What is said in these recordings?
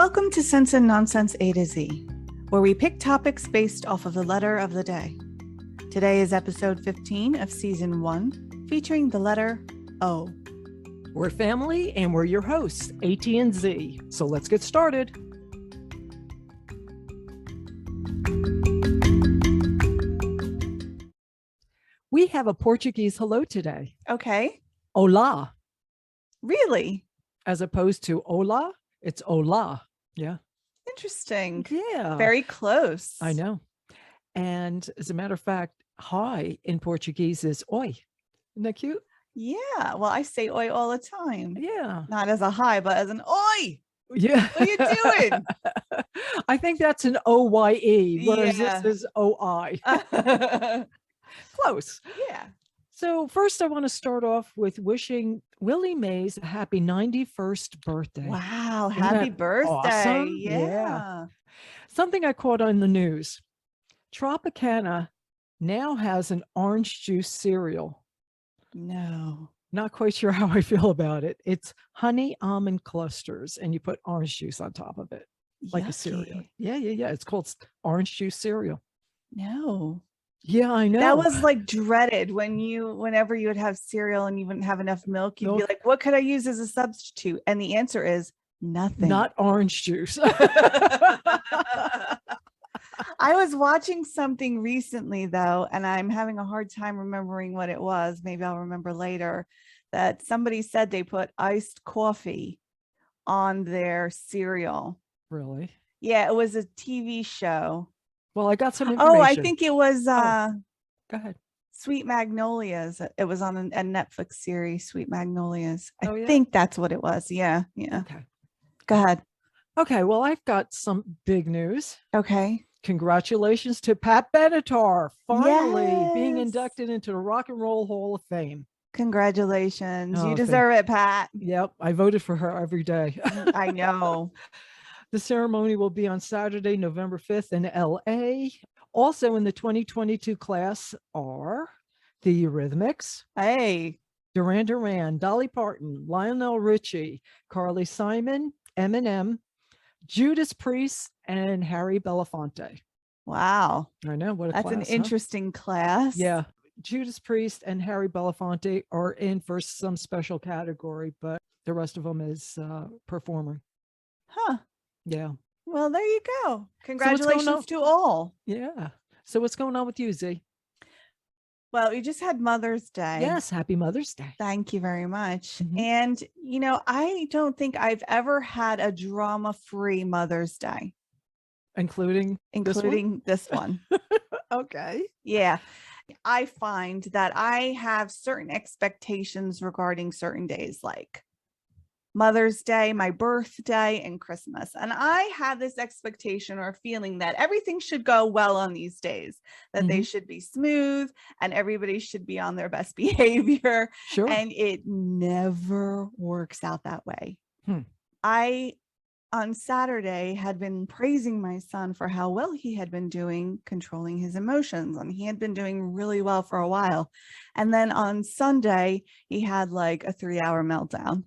Welcome to Sense and Nonsense A to Z, where we pick topics based off of the letter of the day. Today is episode 15 of season 1, featuring the letter O. We're family and we're your hosts, AT and Z. So let's get started. We have a Portuguese hello today. Okay. Olá. Really? As opposed to hola, it's olá. Yeah. Interesting. Yeah. Very close. I know. And as a matter of fact, hi in Portuguese is oi. Isn't that cute? Yeah. Well, I say oi all the time. Yeah. Not as a hi, but as an oi. Yeah. What are you doing? I think that's an OYE, whereas Yeah. this is OI. Close. Yeah. So first I want to start off with wishing Willie Mays a happy 91st birthday. Wow. Isn't Happy that birthday. awesome? Yeah. Something I caught on the news. Tropicana now has an orange juice cereal. No. Not quite sure how I feel about it. It's honey almond clusters and you put orange juice on top of it. Like a cereal. Yeah. It's called orange juice cereal. No. Yeah, I know. That was like dreaded whenever you would have cereal and you wouldn't have enough milk, you'd be like, what could I use as a substitute? And the answer is nothing. Not orange juice. I was watching something recently though, and I'm having a hard time remembering what it was. Maybe I'll remember later, that somebody said they put iced coffee on their cereal. Really? Yeah, it was a TV show. Well, I got some information. Oh, I think it was go ahead. Sweet Magnolias. It was on a Netflix series, Sweet Magnolias. Oh, yeah? I think that's what it was. Yeah. Okay. Go ahead. Okay, well, I've got some big news. Okay. Congratulations to Pat Benatar, finally being Yes. inducted into the Rock and Roll Hall of Fame. Congratulations. Oh, You deserve it, Pat. Yep, I voted for her every day. I know. The ceremony will be on Saturday, November 5th in LA. Also in the 2022 class are the Eurythmics, Hey. Duran Duran, Dolly Parton, Lionel Richie, Carly Simon, Eminem, Judas Priest, and Harry Belafonte. Wow. I know, what a That's class, an interesting class. Yeah. Judas Priest and Harry Belafonte are in for some special category, but the rest of them is performing. Huh. Yeah. Well, there you go. Congratulations to all. Yeah. So what's going on with you, Z? Well, we just had Mother's Day. Yes. Happy Mother's Day. Thank you very much. Mhm. And, I don't think I've ever had a drama-free Mother's Day, Including this one. Okay. Yeah. I find that I have certain expectations regarding certain days, like Mother's Day, my birthday, and Christmas. And I have this expectation or feeling that everything should go well on these days, that they should be smooth and everybody should be on their best behavior. Sure. And it never works out that way. On Saturday had been praising my son for how well he had been doing controlling his emotions, and he had been doing really well for a while. And then on Sunday, he had like a 3-hour meltdown.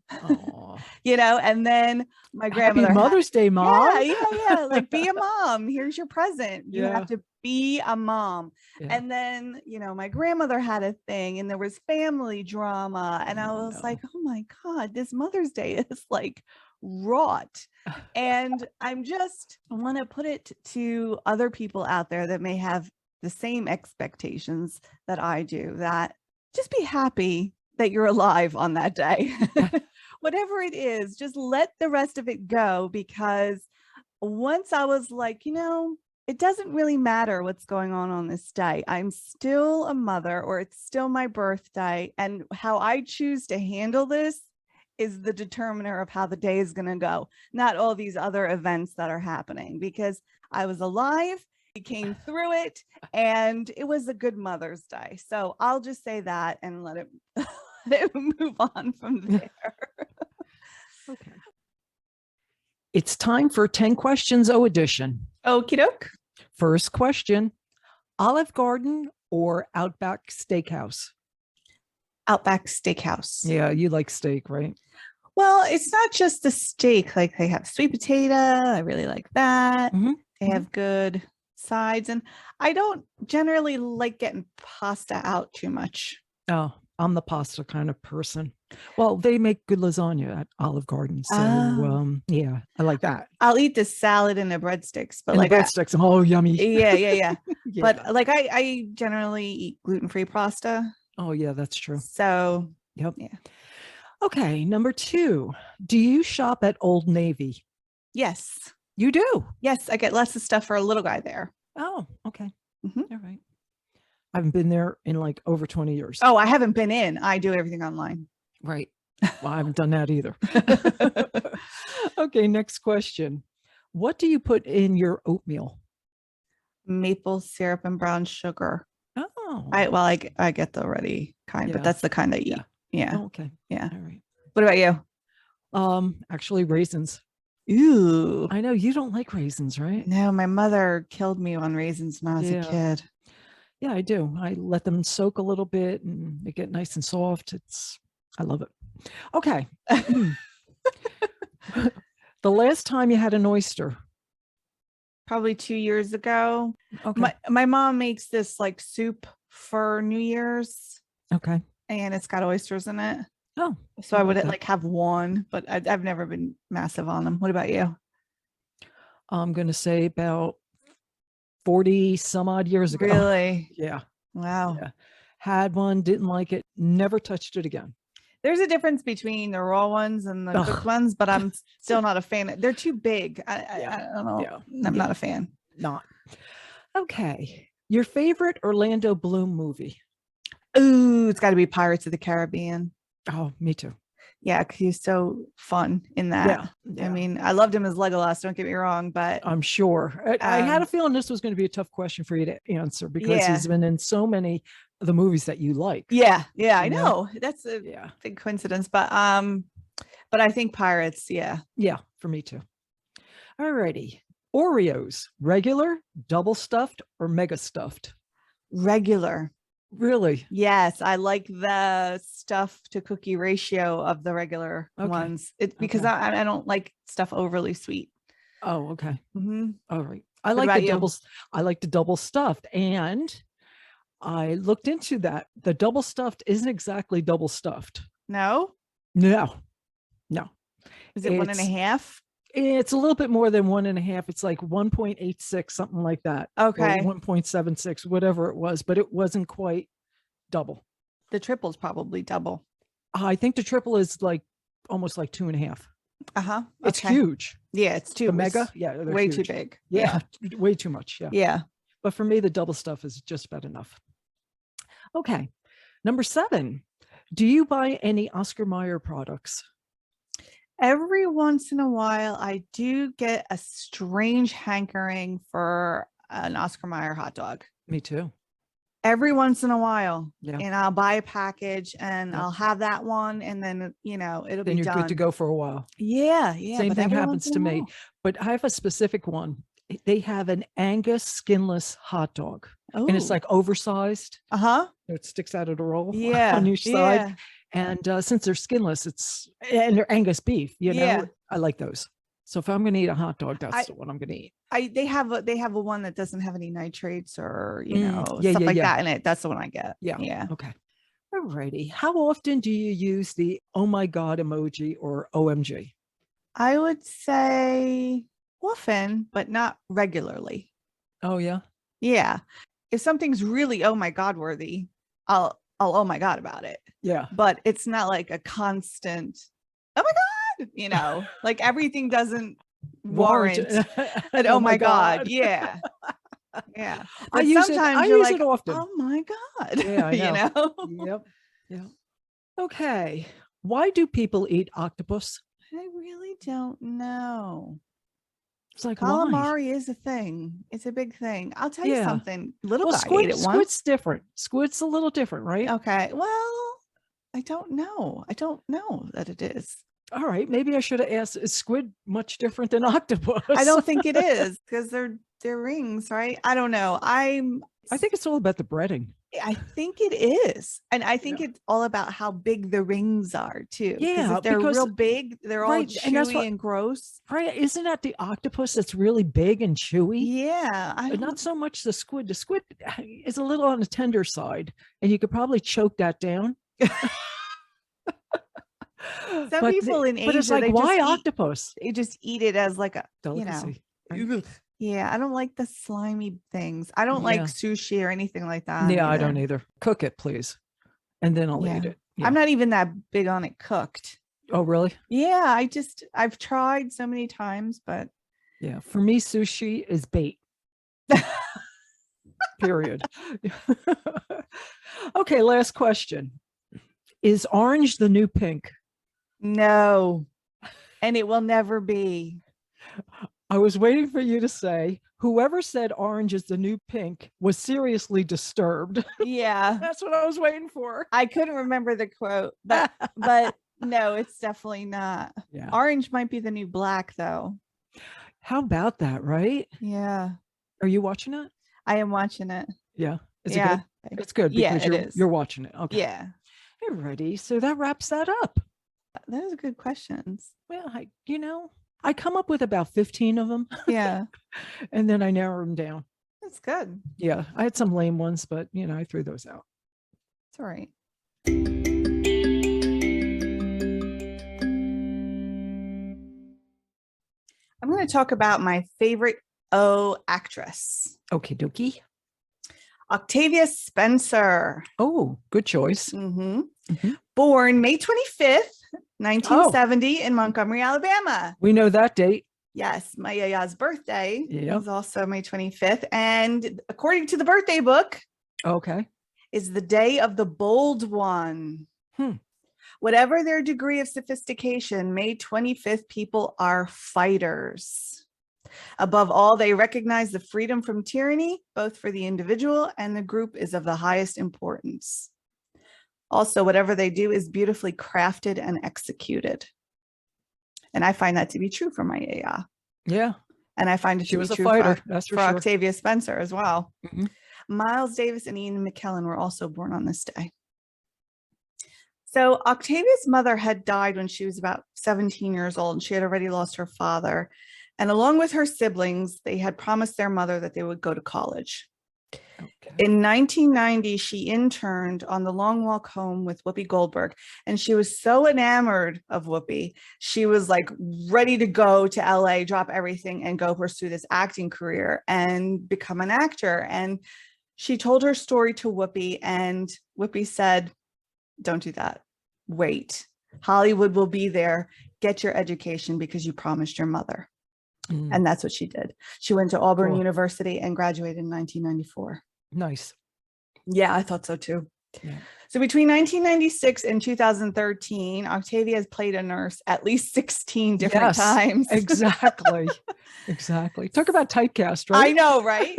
And then my grandmother, Happy Mother's Day, Mom. Yeah. Like, be a mom. Here's your present. You have to be a mom. Yeah. And then, my grandmother had a thing and there was family drama. And I was like, oh my God, this Mother's Day is like wrought. And I want to put it to other people out there that may have the same expectations that I do, that just be happy that you're alive on that day. Whatever it is, just let the rest of it go, because once I was like, it doesn't really matter what's going on this day. I'm still a mother, or it's still my birthday, and how I choose to handle this is the determiner of how the day is going to go, not all these other events that are happening, because I was alive, we came through it, and it was a good Mother's Day. So I'll just say that and let it move on from there. Okay. It's time for 10 questions O edition. Okie doke. First question, Olive Garden or Outback Steakhouse? Outback Steakhouse. Yeah, you like steak, right? Well, it's not just the steak. Like they have sweet potato. I really like that. They have good sides. And I don't generally like getting pasta out too much. Oh, I'm the pasta kind of person. Well, they make good lasagna at Olive Garden. So yeah, I like that. I'll eat the salad and the breadsticks, but and like the breadsticks. Oh, yummy. Yeah. Yeah. But like I generally eat gluten-free pasta. Oh, yeah, that's true. So yep. Yeah. Okay, number 2. Do you shop at Old Navy? Yes. You do? Yes, I get lots of stuff for a little guy there. Oh, okay. All right. I haven't been there in like over 20 years. Oh, I haven't been in. I do everything online. Right. Well, I haven't done that either. Okay, next question. What do you put in your oatmeal? Maple syrup and brown sugar. Oh. I get the ready kind, but that's the kind I eat. Yeah. Oh, okay. Yeah. All right. What about you? Actually raisins. Ooh. I know you don't like raisins, right? No, my mother killed me on raisins when I was a kid. Yeah, I do. I let them soak a little bit and they get nice and soft. I love it. Okay. The last time you had an oyster? Probably 2 years ago. Okay. My mom makes this like soup for New Year's. Okay. And it's got oysters in it. Oh. So I would like have one, but I've never been massive on them. What about you? I'm going to say about 40 some odd years ago. Really? Yeah. Wow. Yeah. Had one, didn't like it, never touched it again. There's a difference between the raw ones and the cooked ones, but I'm still not a fan. They're too big. I don't know. Yeah. I'm not a fan. Not. Okay. Your favorite Orlando Bloom movie? Ooh, it's got to be Pirates of the Caribbean. Oh, me too. Yeah, because he's so fun in that. Yeah. I mean, I loved him as Legolas, don't get me wrong, but I'm sure. I had a feeling this was going to be a tough question for you to answer because he's been in so many of the movies that you like. Yeah, I know. That's a big coincidence, but I think Pirates, yeah, for me too. All righty. Oreos, regular, double stuffed, or mega stuffed? Regular. Really? Yes, I like the stuff to cookie ratio of the regular ones. Because I don't like stuff overly sweet. Oh, okay. All right. I What like the double stuffed, and I looked into that. The double stuffed isn't exactly double stuffed. No. Is it 1.5? It's a little bit more than 1.5. It's like 1.86, something like that. Okay. 1.76, whatever it was, but it wasn't quite double. The triple's probably double. I think the triple is like almost like 2.5. Okay. It's huge. Yeah, it's too mega. Yeah, way huge. Too big. Yeah, way too much. Yeah. But for me, the double stuff is just about enough. Okay. Number 7. Do you buy any Oscar Mayer products? Every once in a while, I do get a strange hankering for an Oscar Mayer hot dog. Me too. Every once in a while. Yeah. And I'll buy a package and I'll have that one. And then, it'll be done. Then you're good to go for a while. Yeah. Same thing happens to me. But I have a specific one. They have an Angus skinless hot dog. Oh. And it's like oversized. It sticks out of the roll on each side. And since they're skinless, and they're Angus beef, I like those. So if I'm going to eat a hot dog, that's the one I'm going to eat. They have a one that doesn't have any nitrates or stuff like that in it. That's the one I get. Yeah. Okay. All righty. How often do you use the oh my god emoji or OMG? I would say often, but not regularly. Oh yeah. Yeah. If something's really oh my god worthy, I'll oh my god about it. Yeah. But it's not like a constant oh my god, like everything doesn't warrant an oh my god. Yeah. Yeah. But I use it often. Oh my god. Yeah, I know. Yep. Okay. Why do people eat octopus? I really don't know. It's like calamari is a thing. It's a big thing. I'll tell you something. Little guy ate it once. Squid's different. Squid's a little different, right? Okay. Well, I don't know. I don't know that it is. All right. Maybe I should have asked, is squid much different than octopus? I don't think it is because they're rings, right? I don't know. I think it's all about the breading. I think it is. And I think it's all about how big the rings are too. Yeah, if they're real big, they're all chewy and gross. Right. Isn't that the octopus that's really big and chewy? Yeah. Not so much the squid. The squid is a little on the tender side, and you could probably choke that down. Some people in Asia, but it's like, why octopus? They just eat it as like a delicacy. Yeah, I don't like the slimy things. I don't like sushi or anything like that. Yeah, I don't either. Cook it, please, and then I'll eat it. Yeah. I'm not even that big on it cooked. Oh, really? Yeah, I've tried so many times, but yeah, for me, sushi is bait. Period. Okay, last question. Is orange the new pink? No, and it will never be. I was waiting for you to say, whoever said orange is the new pink was seriously disturbed. Yeah. That's what I was waiting for. I couldn't remember the quote, but no, it's definitely not. Yeah. Orange might be the new black, though. How about that, right? Yeah. Are you watching it? I am watching it. Yeah. Is it good? It's good because you're watching it. Okay. Yeah. Alrighty. So that wraps that up. Those are good questions. Well, I come up with about 15 of them. Yeah. And then I narrow them down. That's good. Yeah. I had some lame ones, but I threw those out. It's all right. I'm going to talk about my favorite actress. Okie dokie. Octavia Spencer. Oh, good choice. Mm-hmm. Mm-hmm. Born May 25th, 1970 in Montgomery, Alabama. We know that date. Yes, my yaya's birthday is also May 25th. And according to the birthday book, is the day of the bold one. Whatever their degree of sophistication, May 25th people are fighters. Above all, they recognize the freedom from tyranny, both for the individual and the group, is of the highest importance. Also, whatever they do is beautifully crafted and executed. And I find that to be true for my yaya. Yeah. And I find it to be true for Octavia Spencer as well. Mm-hmm. Miles Davis and Ian McKellen were also born on this day. So Octavia's mother had died when she was about 17 years old, and she had already lost her father. And along with her siblings, they had promised their mother that they would go to college. In 1990, she interned on The Long Walk Home with Whoopi Goldberg, and she was so enamored of Whoopi, she was like ready to go to LA, drop everything, and go pursue this acting career and become an actor. And she told her story to Whoopi, and Whoopi said, "Don't do that. Wait. Hollywood will be there. Get your education because you promised your mother." And that's what she did. She went to Auburn University and graduated in 1994. Nice. Yeah, I thought so too. Yeah. So between 1996 and 2013, Octavia has played a nurse at least 16 different times. Exactly. Exactly. Talk about typecast, right? I know, right?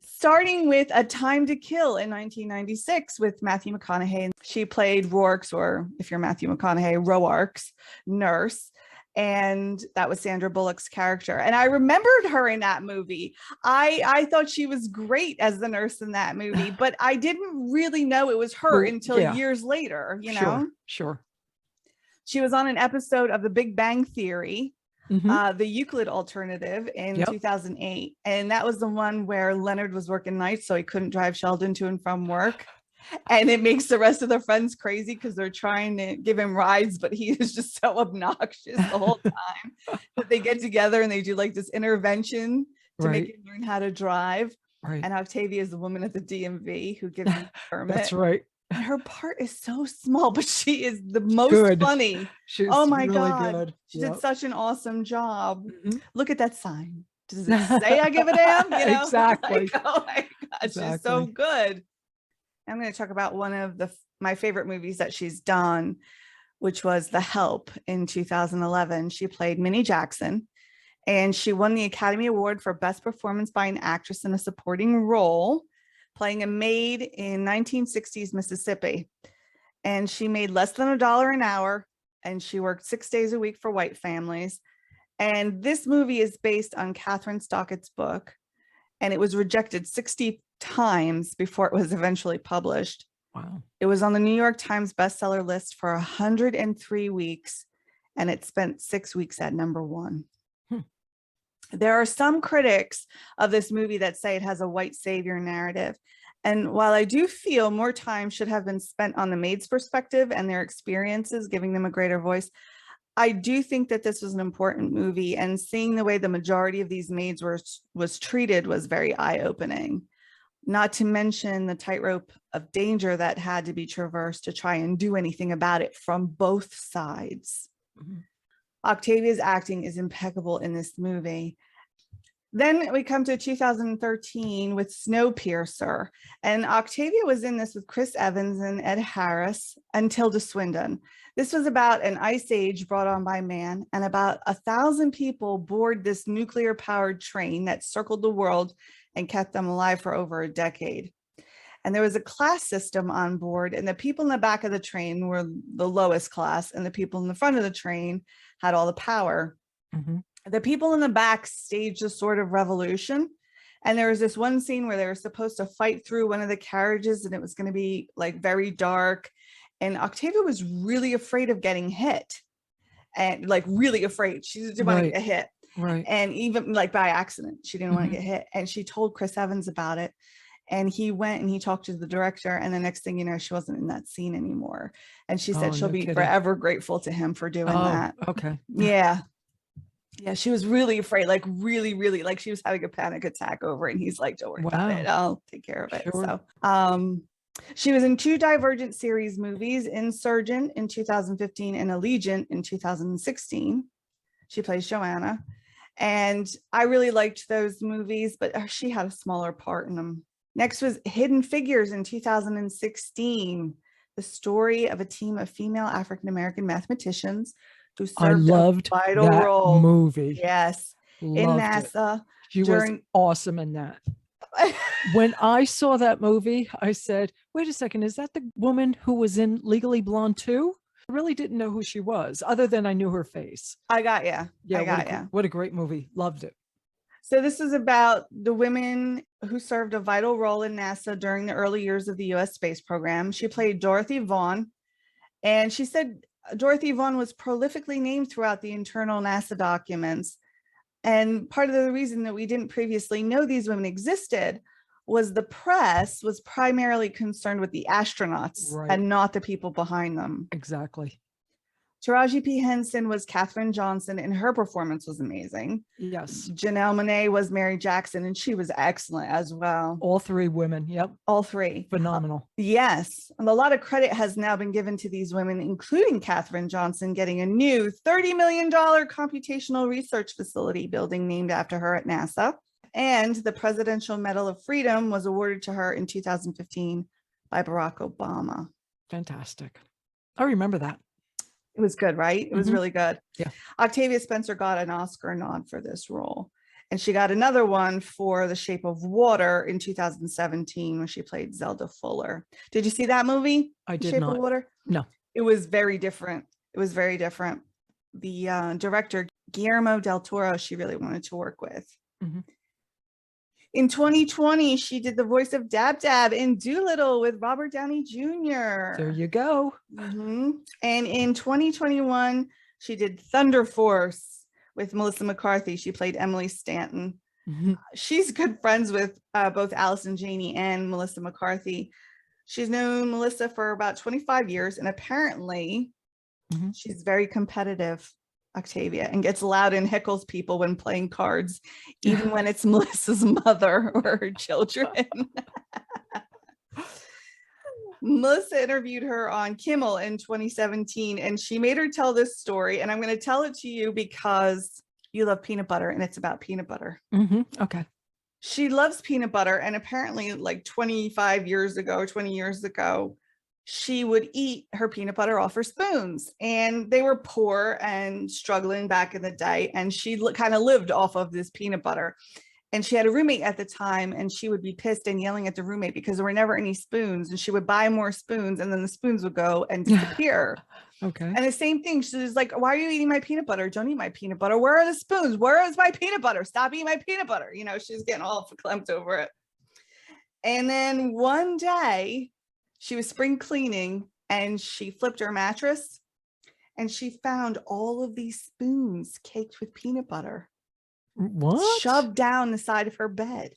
Starting with A Time to Kill in 1996 with Matthew McConaughey. She played Rourke's, or if you're Matthew McConaughey, Roark's nurse. And that was Sandra Bullock's character. And I remembered her in that movie. I thought she was great as the nurse in that movie, but I didn't really know it was her until years later, know? Sure. She was on an episode of The Big Bang Theory, the Euclid Alternative in 2008. And that was the one where Leonard was working nights, so he couldn't drive Sheldon to and from work. And it makes the rest of their friends crazy because they're trying to give him rides, but he is just so obnoxious the whole time. But they get together and they do like this intervention to make him learn how to drive. Right. And Octavia is the woman at the DMV who gives him the permit. That's right. And her part is so small, but she is the most funny. She's my really God. Good. She did such an awesome job. Look at that sign. Does it say I give a damn? Exactly. Like, oh my God, she's so good. I'm going to talk about one of my favorite movies that she's done, which was The Help in 2011. She played Minnie Jackson, and she won the Academy Award for Best Performance by an Actress in a Supporting Role, playing a maid in 1960s Mississippi. And she made less than $1 an hour, and she worked 6 days a week for white families. And this movie is based on Catherine Stockett's book, and it was rejected 60 times before it was eventually published. Wow. It was on the New York Times bestseller list for 103 weeks, and it spent 6 weeks at number 1. There are some critics of this movie that say it has a white savior narrative. And while I do feel more time should have been spent on the maids' perspective and their experiences, giving them a greater voice, I do think that this was an important movie, and seeing the way the majority of these maids was treated was very eye-opening. Not to mention the tightrope of danger that had to be traversed to try and do anything about it from both sides. Mm-hmm. Octavia's acting is impeccable in this movie. Then we come to 2013 with Snowpiercer, and Octavia was in this with Chris Evans and Ed Harris and Tilda Swinton. This was about an ice age brought on by man, and about 1,000 people board this nuclear-powered train that circled the world and kept them alive for over a decade. And there was a class system on board, and the people in the back of the train were the lowest class, and the people in the front of the train had all the power. Mm-hmm. The people in the back staged a sort of revolution. And there was this one scene where they were supposed to fight through one of the carriages, and it was going to be like very dark. And Octavia was really afraid of getting hit, and like really afraid. She didn't want to get hit. Right. And even like by accident, she didn't want to get hit. And she told Chris Evans about it. And he went and he talked to the director. And the next thing you know, she wasn't in that scene anymore. And she said she'll be forever grateful to him for doing that. Okay. Yeah. Yeah, she was really afraid, like really, really, like she was having a panic attack over it. And he's like, don't worry about it. I'll take care of it. Sure. So she was in 2 Divergent series movies, Insurgent in 2015 and Allegiant in 2016. She plays Joanna. And I really liked those movies, but she had a smaller part in them. Next was Hidden Figures in 2016, the story of a team of female African-American mathematicians who served a vital role. Movie. Yes. Loved in NASA. It. She was awesome in that. When I saw that movie, I said, wait a second, is that the woman who was in Legally Blonde 2? I really didn't know who she was, other than I knew her face. I got you. Yeah, what a great movie. Loved it. So this is about the women who served a vital role in NASA during the early years of the U.S. space program. She played Dorothy Vaughan, and she said Dorothy Vaughan was prolifically named throughout the internal NASA documents. And part of the reason that we didn't previously know these women existed was the press was primarily concerned with the astronauts and not the people behind them. Exactly. Taraji P. Henson was Katherine Johnson, and her performance was amazing. Yes. Janelle Monáe was Mary Jackson, and she was excellent as well. All 3 women. Yep. All 3. Phenomenal. Yes. And a lot of credit has now been given to these women, including Katherine Johnson getting a new $30 million computational research facility building named after her at NASA. And the Presidential Medal of Freedom was awarded to her in 2015 by Barack Obama. Fantastic. I remember that. It was good, right? It was really good. Yeah. Octavia Spencer got an Oscar nod for this role. And she got another one for The Shape of Water in 2017 when she played Zelda Fuller. Did you see that movie? I did Shape not. of Water? No. It was very different. It was very different. The director, Guillermo del Toro, she really wanted to work with. Mm-hmm. In 2020, she did the voice of Dab Dab in Dolittle with Robert Downey Jr. There you go. Mm-hmm. And in 2021, she did Thunder Force with Melissa McCarthy. She played Emily Stanton. Mm-hmm. She's good friends with both Allison Janney and Melissa McCarthy. She's known Melissa for about 25 years, and apparently she's very competitive, Octavia, and gets loud and heckles people when playing cards, even when it's Melissa's mother or her children. Melissa interviewed her on Kimmel in 2017, and she made her tell this story, and I'm going to tell it to you because you love peanut butter, and it's about peanut butter. Okay. She loves peanut butter, and apparently like 20 years ago, she would eat her peanut butter off her spoons, and they were poor and struggling back in the day. And she kind of lived off of this peanut butter, and she had a roommate at the time, and she would be pissed and yelling at the roommate because there were never any spoons, and she would buy more spoons, and then the spoons would go and disappear. Okay. And the same thing. She was like, why are you eating my peanut butter? Don't eat my peanut butter. Where are the spoons? Where is my peanut butter? Stop eating my peanut butter. You know, she was getting all verklempt over it. And then one day she was spring cleaning and she flipped her mattress and she found all of these spoons caked with peanut butter. What? Shoved down the side of her bed.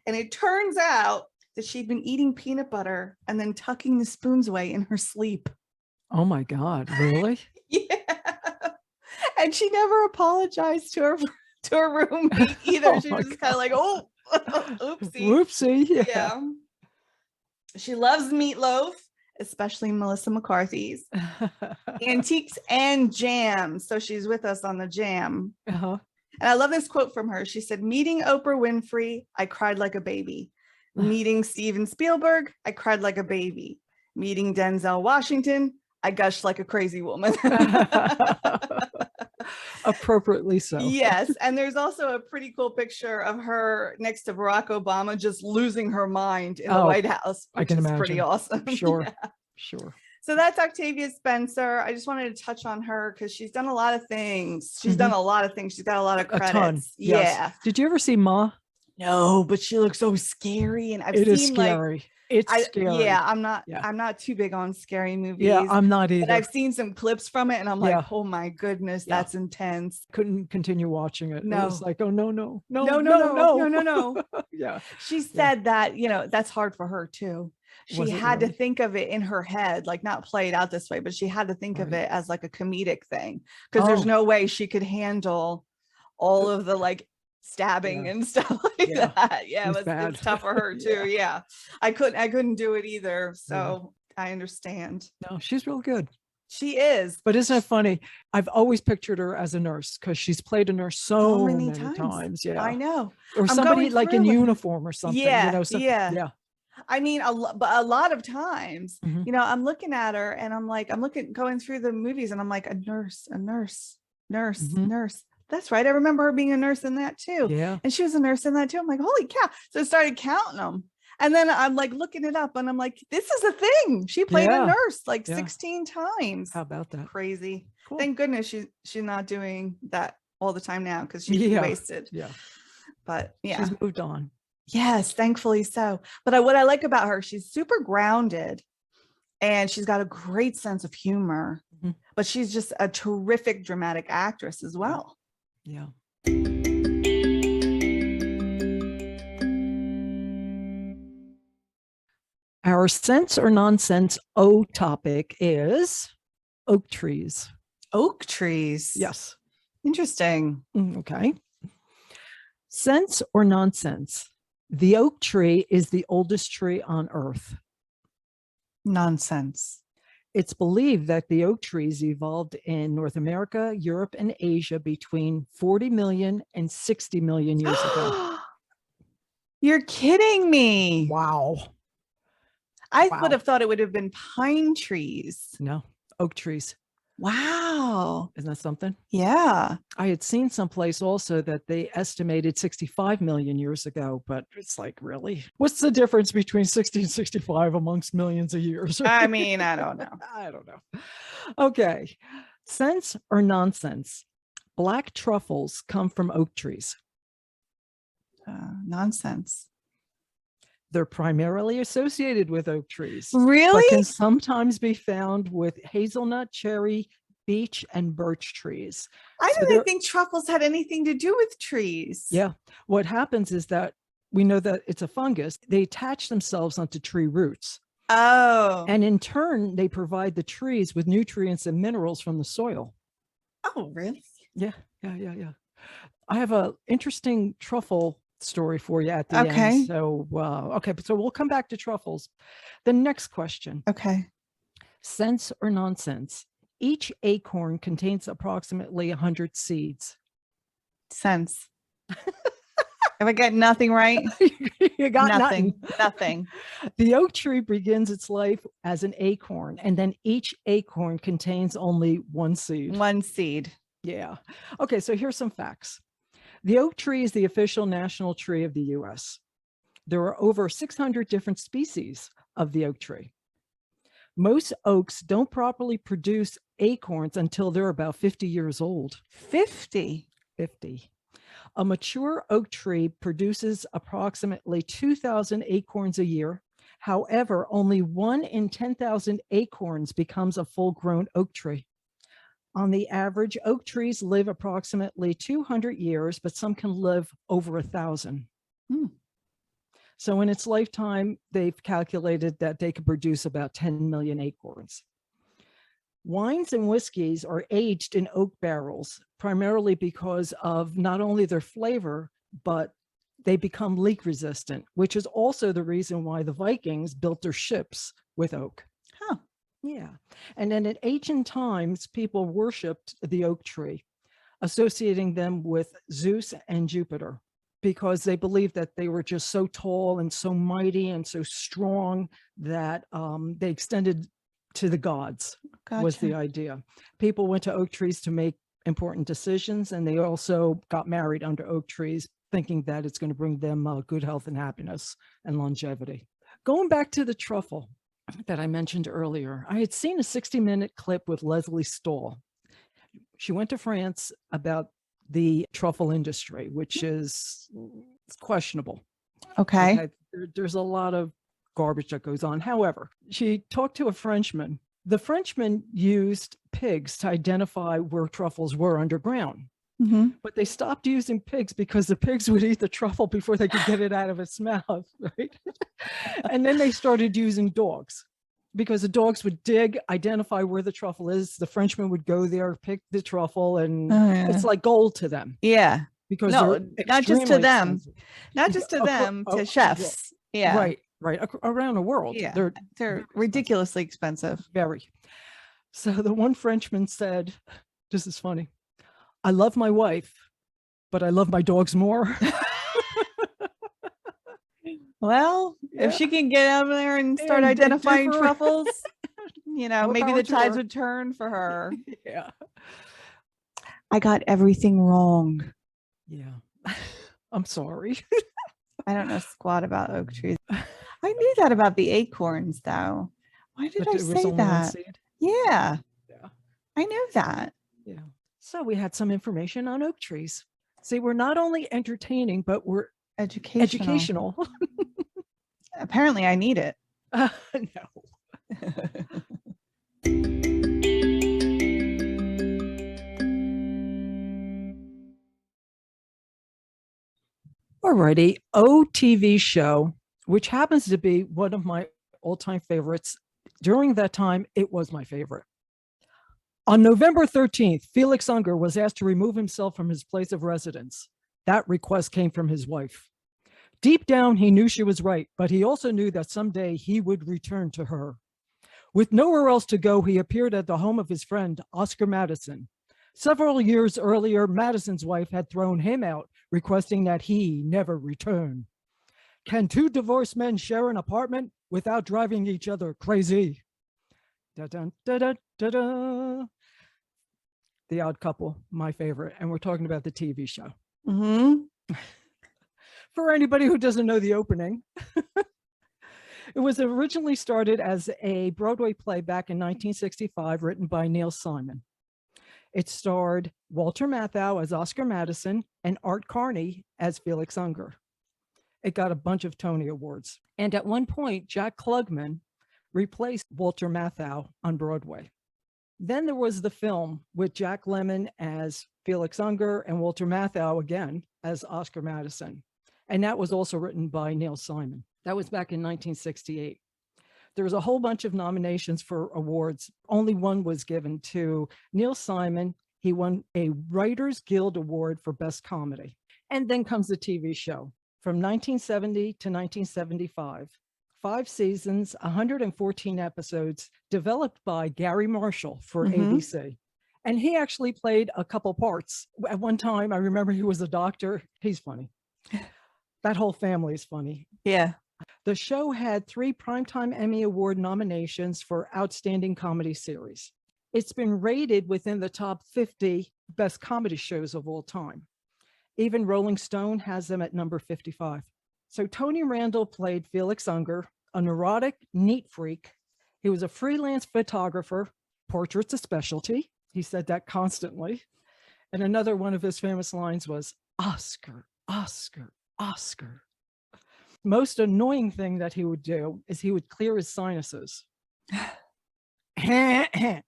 And it turns out that she'd been eating peanut butter and then tucking the spoons away in her sleep. Oh my God, really? Yeah. And she never apologized to her roommate either. She was just kind of like, oh, oopsie. Whoopsie. Yeah. She loves meatloaf, especially Melissa McCarthy's. Antiques and jams. So she's with us on the jam. Uh-huh. And I love this quote from her. She said, meeting Oprah Winfrey, I cried like a baby. Meeting Steven Spielberg, I cried like a baby. Meeting Denzel Washington, I gushed like a crazy woman. Appropriately so. Yes. And there's also a pretty cool picture of her next to Barack Obama just losing her mind in the White House, which I can imagine. Pretty awesome. Sure. Yeah. Sure. So that's Octavia Spencer. I just wanted to touch on her because she's done a lot of things. She's done a lot of things. She's got a lot of credits. A ton. Yes. Yeah. Did you ever see Ma? No, but she looks so scary. And it is scary. It's scary. Yeah, I'm not too big on scary movies. Yeah, I'm not either. But I've seen some clips from it and I'm like, oh my goodness, that's intense. Couldn't continue watching it. No. It was like, oh no. Yeah. She said that, that's hard for her too. She had to think of it in her head, like not play it out this way, but she had to think of it as like a comedic thing because there's no way she could handle all of the like stabbing and stuff like that. Yeah, it's tough for her too. Yeah. I couldn't do it either. So I understand. No, she's real good. She is. But isn't it funny? I've always pictured her as a nurse because she's played a nurse so many times. Yeah, I know. Or somebody like in uniform or something. Yeah, yeah. I mean, but a lot of times, I'm looking at her and I'm going through the movies and I'm like, a nurse. That's right. I remember her being a nurse in that too. Yeah. And she was a nurse in that too. I'm like, holy cow. So I started counting them. And then I'm like looking it up and I'm like, this is a thing. She played a nurse like 16 times. How about that? Crazy. Cool. Thank goodness she's not doing that all the time now because she's wasted. Yeah. But yeah. She's moved on. Yes, thankfully so. But what I like about her, she's super grounded and she's got a great sense of humor, but she's just a terrific dramatic actress as well. Yeah. Our sense or nonsense O topic is oak trees. Oak trees. Yes. Interesting. Okay. Sense or nonsense? The oak tree is the oldest tree on Earth. Nonsense. It's believed that the oak trees evolved in North America, Europe, and Asia between 40 million and 60 million years ago. You're kidding me. Wow. I would have thought it would have been pine trees. No, oak trees. Wow. Isn't that something? Yeah. I had seen someplace also that they estimated 65 million years ago, but it's like, really? What's the difference between 60 and 65 amongst millions of years? I mean, I don't know. I don't know. Okay. Sense or nonsense? Black truffles come from oak trees. Nonsense. They're primarily associated with oak trees. Really? But can sometimes be found with hazelnut, cherry, beech, and birch trees. I didn't think truffles had anything to do with trees. Yeah. What happens is that we know that it's a fungus. They attach themselves onto tree roots. Oh. And in turn, they provide the trees with nutrients and minerals from the soil. Oh, really? Yeah. I have an interesting truffle story for you at the end. So, so we'll come back to truffles. The next question. Okay. Sense or nonsense? Each acorn contains approximately 100 seeds. Sense. Have I got nothing right? You got nothing. The oak tree begins its life as an acorn, and then each acorn contains only one seed. One seed. Yeah. Okay, so here's some facts. The oak tree is the official national tree of the U.S. There are over 600 different species of the oak tree. Most oaks don't properly produce acorns until they're about 50 years old. 50? 50. A mature oak tree produces approximately 2,000 acorns a year. However, only 1 in 10,000 acorns becomes a full-grown oak tree. On the average, oak trees live approximately 200 years, but some can live over 1,000. So in its lifetime, they've calculated that they could produce about 10 million acorns. Wines and whiskeys are aged in oak barrels, primarily because of not only their flavor, but they become leak resistant, which is also the reason why the Vikings built their ships with oak. Huh. Yeah. And then in ancient times, people worshiped the oak tree, associating them with Zeus and Jupiter, because they believed that they were just so tall and so mighty and so strong that they extended to the gods. Gotcha. Was the idea. People went to oak trees to make important decisions, and they also got married under oak trees, thinking that it's going to bring them good health and happiness and longevity. Going back to the truffle that I mentioned earlier, I had seen a 60-minute clip with Leslie Stahl. She went to France about the truffle industry, which is questionable. Okay. There's a lot of garbage that goes on. However, she talked to a Frenchman. The Frenchman used pigs to identify where truffles were underground. But they stopped using pigs because the pigs would eat the truffle before they could get it out of its mouth, right? And then they started using dogs, because the dogs would dig, identify where the truffle is. The Frenchman would go there, pick the truffle, and it's like gold to them. Yeah. Because not just to them, not just to them, to chefs. Yeah. Right. Around the world. Yeah. They're ridiculously expensive. Very. So the one Frenchman said, this is funny, I love my wife, but I love my dogs more. Well, if she can get out there and start identifying truffles, maybe the tides would turn for her. Yeah. I got everything wrong. Yeah. I'm sorry. I don't know squat about oak trees. I knew that about the acorns, though. Why did I say that? Yeah. I knew that. Yeah. So we had some information on oak trees. See, we're not only entertaining, but we're educational. Apparently, I need it. No. Alrighty, OTV show, which happens to be one of my all-time favorites. During that time, it was my favorite. On November 13th, Felix Unger was asked to remove himself from his place of residence. That request came from his wife. Deep down, he knew she was right, but he also knew that someday he would return to her. With nowhere else to go, he appeared at the home of his friend, Oscar Madison. Several years earlier, Madison's wife had thrown him out, requesting that he never return. Can two divorced men share an apartment without driving each other crazy? Da-dun, da-dun, da-dun. The Odd Couple, my favorite, and we're talking about the TV show. For anybody who doesn't know the opening, it was originally started as a Broadway play back in 1965, written by Neil Simon. It starred Walter Matthau as Oscar Madison and Art Carney as Felix Unger. It got a bunch of Tony Awards. And at one point, Jack Klugman replaced Walter Matthau on Broadway. Then there was the film with Jack Lemmon as Felix Unger and Walter Matthau again as Oscar Madison. And that was also written by Neil Simon. That was back in 1968. There was a whole bunch of nominations for awards. Only one was given to Neil Simon. He won a Writers Guild Award for Best Comedy. And then comes the TV show. From 1970 to 1975, 5 seasons, 114 episodes, developed by Gary Marshall for ABC. And he actually played a couple parts. At one time, I remember he was a doctor. He's funny. That whole family is funny. Yeah. The show had 3 Primetime Emmy Award nominations for Outstanding Comedy Series. It's been rated within the top 50 best comedy shows of all time. Even Rolling Stone has them at number 55. So Tony Randall played Felix Unger, a neurotic neat freak. He was a freelance photographer, portraits a specialty. He said that constantly. And another one of his famous lines was, Oscar, Oscar, Oscar. Most annoying thing that he would do is he would clear his sinuses. And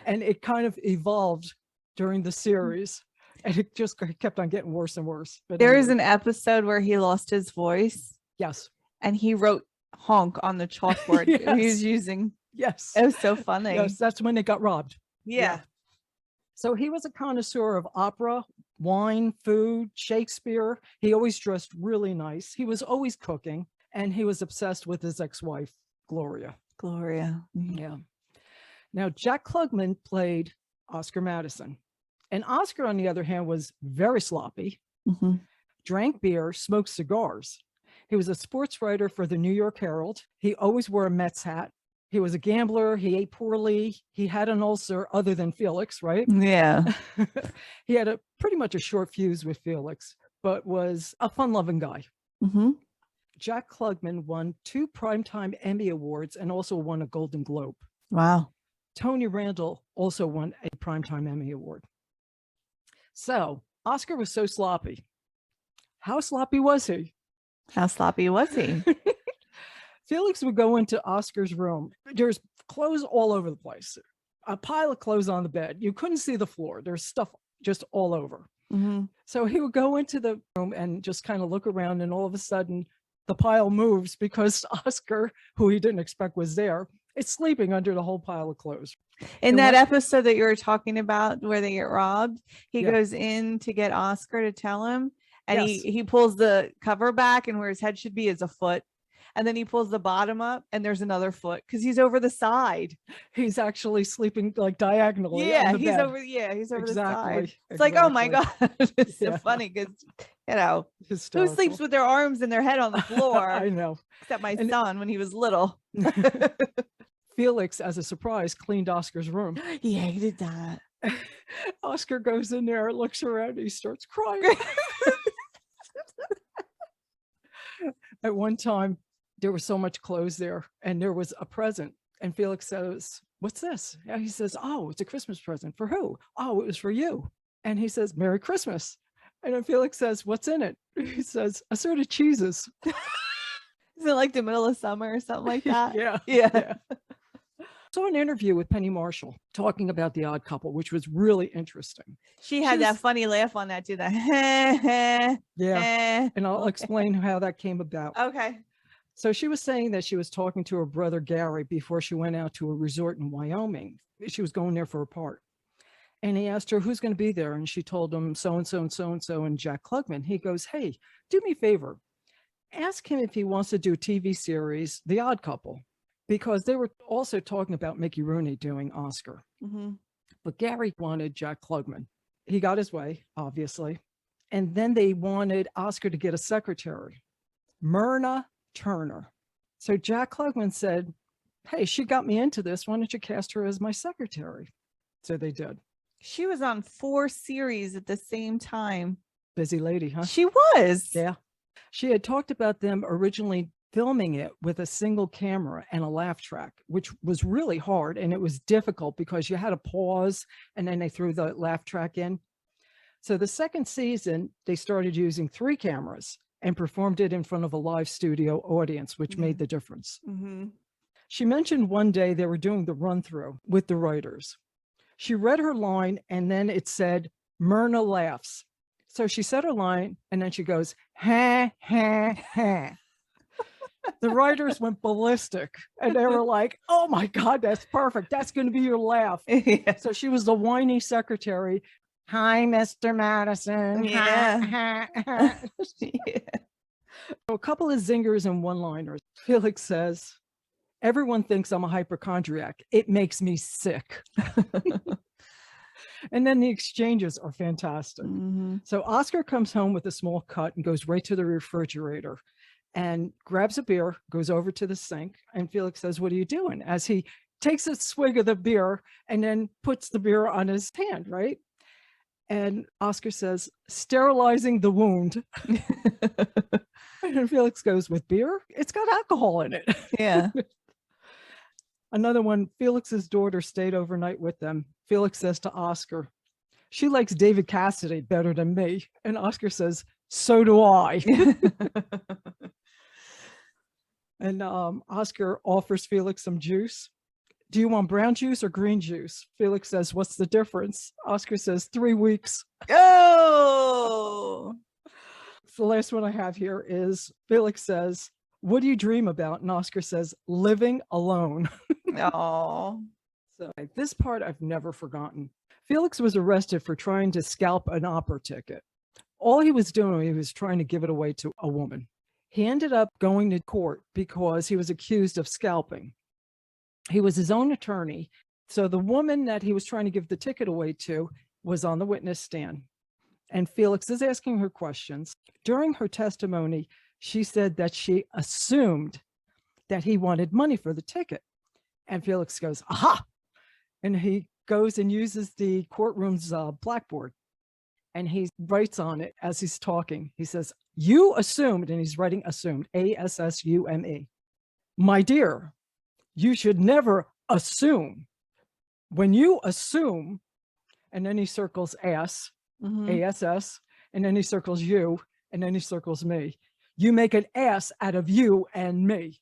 it kind of evolved during the series, and it just kept on getting worse and worse. But there is an episode where he lost his voice. Yes. And he wrote honk on the chalkboard. Yes. He was using. Yes. It was so funny. Yes, that's when they got robbed. Yeah. So he was a connoisseur of opera, wine, food, Shakespeare. He always dressed really nice. He was always cooking, and he was obsessed with his ex-wife, Gloria. Yeah. Now, Jack Klugman played Oscar Madison. And Oscar, on the other hand, was very sloppy, drank beer, smoked cigars. He was a sports writer for the New York Herald. He always wore a Mets hat. He was a gambler. He ate poorly. He had an ulcer other than Felix, right? Yeah. He had pretty much a short fuse with Felix, but was a fun-loving guy. Jack Klugman won 2 Primetime Emmy Awards and also won a Golden Globe. Wow. Tony Randall also won a Primetime Emmy Award. So Oscar was so sloppy. How sloppy was he? Felix would go into Oscar's room. There's clothes all over the place. A pile of clothes on the bed. You couldn't see the floor. There's stuff just all over. So he would go into the room and just kind of look around, and all of a sudden the pile moves because Oscar, who he didn't expect was there, is sleeping under the whole pile of clothes. In that episode that you were talking about where they get robbed, he goes in to get Oscar to tell him, and he pulls the cover back, and where his head should be is a foot. And then he pulls the bottom up, and there's another foot because he's over the side. He's actually sleeping like diagonally. Yeah, he's over the side. It's like, oh my God, it's so funny because who sleeps with their arms and their head on the floor? I know. Except my son when he was little. Felix, as a surprise, cleaned Oscar's room. He hated that. Oscar goes in there, looks around, he starts crying. At one time, there was so much clothes there, and there was a present. And Felix says, "What's this?" And he says, "Oh, it's a Christmas present." "For who?" "Oh, it was for you." And he says, "Merry Christmas." And then Felix says, "What's in it?" He says, "Assorted cheeses." Is it like the middle of summer or something like that? Yeah. Saw an interview with Penny Marshall talking about The Odd Couple, which was really interesting. She had that funny laugh on that too. That and I'll explain how that came about. Okay. So she was saying that she was talking to her brother Gary before she went out to a resort in Wyoming. She was going there for a part. And he asked her, who's going to be there? And she told him so-and-so and so-and-so and Jack Klugman. He goes, "Hey, do me a favor. Ask him if he wants to do a TV series, The Odd Couple." Because they were also talking about Mickey Rooney doing Oscar. But Gary wanted Jack Klugman. He got his way, obviously. And then they wanted Oscar to get a secretary, Myrna Turner. So Jack Klugman said, "Hey, she got me into this. Why don't you cast her as my secretary?" So they did. She was on 4 series at the same time. Busy lady, huh? She was. Yeah. She had talked about them originally filming it with a single camera and a laugh track, which was really hard. And it was difficult because you had to pause and then they threw the laugh track in. So the second season, they started using 3 cameras and performed it in front of a live studio audience, which made the difference. She mentioned one day they were doing the run through with the writers. She read her line and then it said, "Myrna laughs." So she said her line and then she goes, "Ha, ha, ha." The writers went ballistic and they were like, "Oh my God, that's perfect. That's going to be your laugh." So she was the whiny secretary. "Hi, Mr. Madison." Yeah. So a couple of zingers and one-liners. Felix says, "Everyone thinks I'm a hypochondriac. It makes me sick." And then the exchanges are fantastic. So Oscar comes home with a small cut and goes right to the refrigerator and grabs a beer, goes over to the sink, and Felix says, "What are you doing?" As he takes a swig of the beer and then puts the beer on his hand, right? And Oscar says, "Sterilizing the wound." And Felix goes, "With beer? It's got alcohol in it." Yeah. Another one, Felix's daughter stayed overnight with them. Felix says to Oscar, she likes David Cassidy better than me. And Oscar says, so do I. And Oscar offers Felix some juice. Do you want brown juice or green juice? Felix says, what's the difference? Oscar says, 3 weeks. Oh! The last one I have here is Felix says, what do you dream about? And Oscar says, living alone. Oh. So this part I've never forgotten. Felix was arrested for trying to scalp an opera ticket. All he was doing, he was trying to give it away to a woman. He ended up going to court because he was accused of scalping. He was his own attorney. So the woman that he was trying to give the ticket away to was on the witness stand. And Felix is asking her questions. During her testimony, she said that she assumed that he wanted money for the ticket. And Felix goes, aha! And he goes and uses the courtroom's blackboard. And he writes on it as he's talking. He says, you assumed, and he's writing assumed, A-S-S-U-M-E. My dear, you should never assume. When you assume, and then he circles ass, A-S-S, and then he circles you, and then he circles me. You make an ass out of you and me.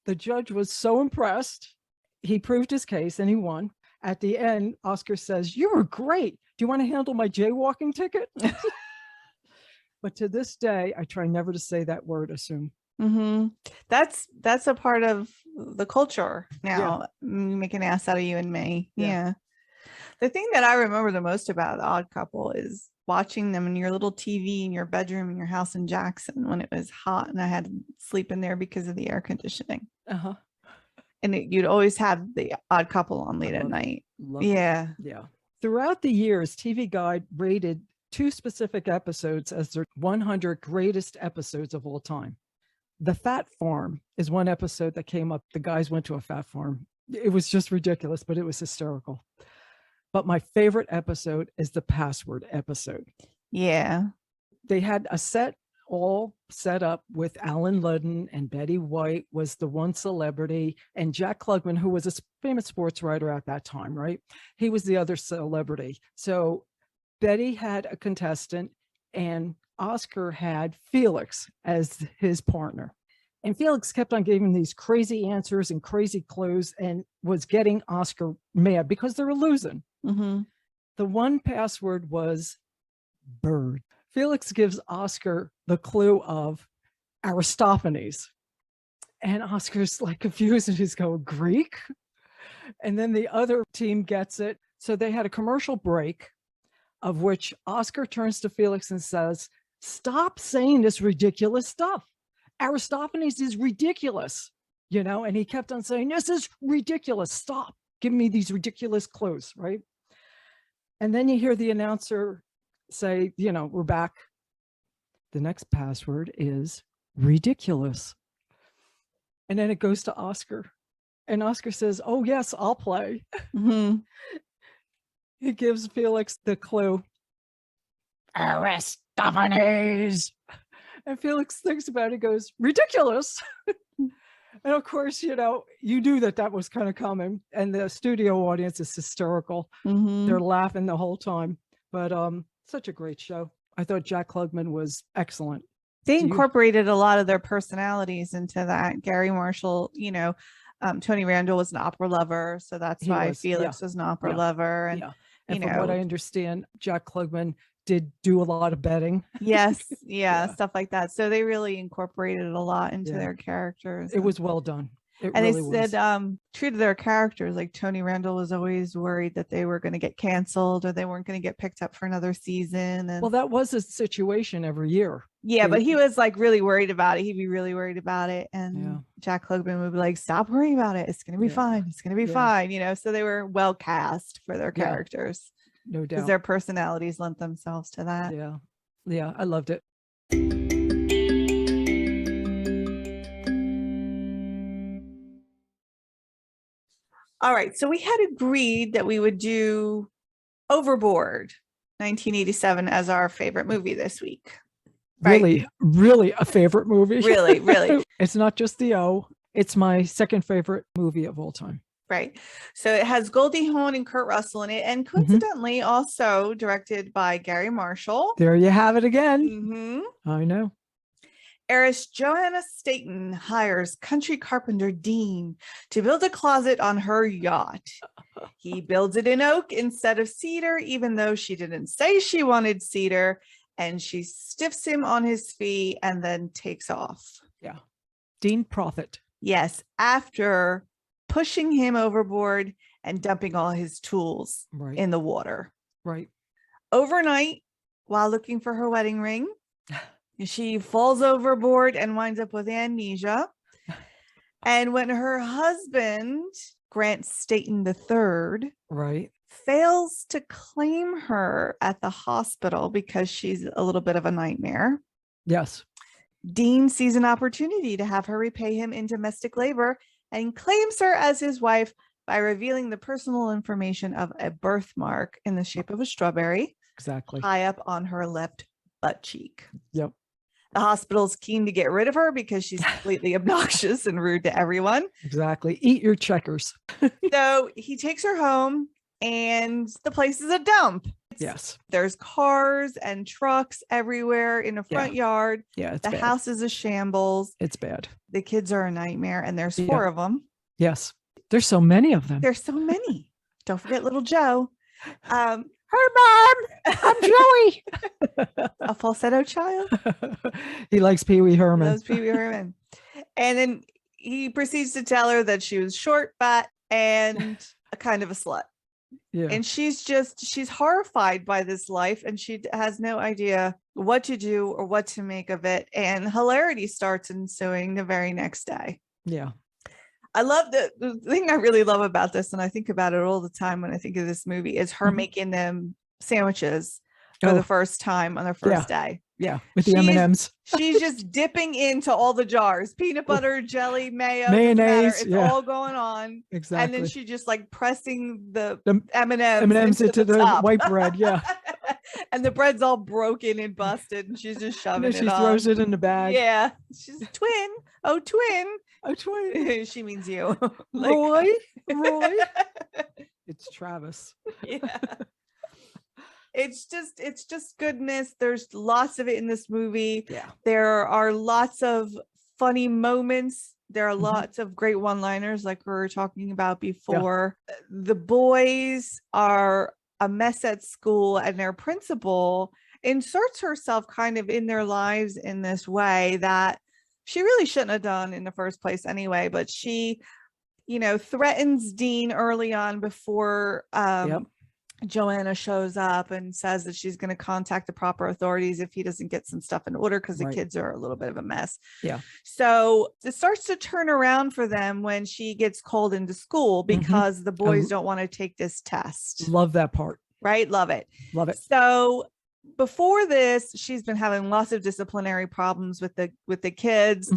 The judge was so impressed. He proved his case and he won. At the end, Oscar says, you were great. Do you want to handle my jaywalking ticket? But to this day, I try never to say that word, assume. That's a part of the culture now. Make an ass out of you and me. Yeah. The thing that I remember the most about The Odd Couple is watching them in your little TV in your bedroom in your house in Jackson when it was hot and I had to sleep in there because of the air conditioning. And you'd always have The Odd Couple on late at night. Yeah. Throughout the years, TV Guide rated 2 specific episodes as their 100 greatest episodes of all time. The Fat Farm is one episode that came up. The guys went to a fat farm. It was just ridiculous, but it was hysterical. But my favorite episode is the password episode. Yeah. They had a set all set up with Alan Ludden, and Betty White was the one celebrity, and Jack Klugman, who was a famous sports writer at that time, right? He was the other celebrity. So Betty had a contestant and Oscar had Felix as his partner. And Felix kept on giving these crazy answers and crazy clues and was getting Oscar mad because they were losing. The one password was bird. Felix gives Oscar the clue of Aristophanes. And Oscar's like confused and he's going, Greek? And then the other team gets it. So they had a commercial break of which Oscar turns to Felix and says, stop saying this ridiculous stuff. Aristophanes is ridiculous, you know? And he kept on saying, this is ridiculous. Stop. Give me these ridiculous clues, right? And then you hear the announcer say, you know, we're back. The next password is ridiculous. And then it goes to Oscar. And Oscar says, oh, yes, I'll play. He gives Felix the clue, Aristophanes. And Felix thinks about it, goes, ridiculous. And of course, you know, you knew that that was kind of coming. And the studio audience is hysterical. They're laughing the whole time. But such a great show. I thought Jack Klugman was excellent. They incorporated a lot of their personalities into that. Gary Marshall, you know, Tony Randall was an opera lover. So that's why Felix was an opera lover. And, and from what I understand, Jack Klugman did do a lot of betting. Yes. Stuff like that. So they really incorporated a lot into their characters. It was well done. And really they said, true to their characters, like Tony Randall was always worried that they were going to get canceled or they weren't going to get picked up for another season. And, well, that was a situation every year. Yeah, but he was like really worried about it. He'd be really worried about it. And Jack Klugman would be like, stop worrying about it. It's going to be fine. It's going to be fine. You know, so they were well cast for their characters. No doubt. Because their personalities lent themselves to that. Yeah, I loved it. All right, so we had agreed that we would do Overboard 1987 as our favorite movie this week. Right? Really a favorite movie. Really. It's not just the O. It's my second favorite movie of all time. Right. So it has Goldie Hawn and Kurt Russell in it. And coincidentally, also directed by Gary Marshall. There you have it again. I know. Heiress Joanna Staten hires country carpenter Dean to build a closet on her yacht. He builds it in oak instead of cedar, even though she didn't say she wanted cedar. And she stiffs him on his fee and then takes off. Yeah. Dean Prophet. Yes. After pushing him overboard and dumping all his tools in the water. Right. Overnight, while looking for her wedding ring, she falls overboard and winds up with amnesia. And when her husband, Grant Staten III, fails to claim her at the hospital because she's a little bit of a nightmare. Yes. Dean sees an opportunity to have her repay him in domestic labor and claims her as his wife by revealing the personal information of a birthmark in the shape of a strawberry. Exactly. High up on her left butt cheek. Yep. The hospital's keen to get rid of her because she's completely obnoxious and rude to everyone. Exactly. Eat your checkers. So he takes her home and the place is a dump. Yes. There's cars and trucks everywhere in the front yard. Yeah. The house is a shambles. It's bad. The kids are a nightmare and there's 4 of them. Yes. There's so many of them. There's so many. Don't forget little Joe. Her mom. I'm Joey. A falsetto child. He likes Pee Wee Herman. He loves Pee Wee Herman. And then he proceeds to tell her that she was short, fat, and a kind of a slut. Yeah. And she's horrified by this life and she has no idea what to do or what to make of it. And hilarity starts ensuing the very next day. Yeah. I love the thing I really love about this, and I think about it all the time when I think of this movie, is her making them sandwiches for the first time on their first day. Yeah, with the M&Ms. She's just dipping into all the jars, peanut butter, jelly, mayo, mayonnaise. It's all going on. Exactly. And then she just like pressing the M&Ms into the white bread. Yeah. And the bread's all broken and busted, and she's just shoving it on. She throws it in the bag. Yeah. She's twin. Oh, twin. Oh, twin. She means you. Roy. It's Travis. Yeah. It's just goodness. There's lots of it in this movie. Yeah. There are lots of funny moments. There are lots of great one-liners like we were talking about before. Yeah. The boys are a mess at school, and their principal inserts herself kind of in their lives in this way that she really shouldn't have done in the first place anyway. But she, threatens Dean early on before Joanna shows up and says that she's going to contact the proper authorities if he doesn't get some stuff in order, because the kids are a little bit of a mess. Yeah. So it starts to turn around for them when she gets called into school because the boys don't want to take this test. Love that part. Right? Love it. Love it. So before this, she's been having lots of disciplinary problems with the kids.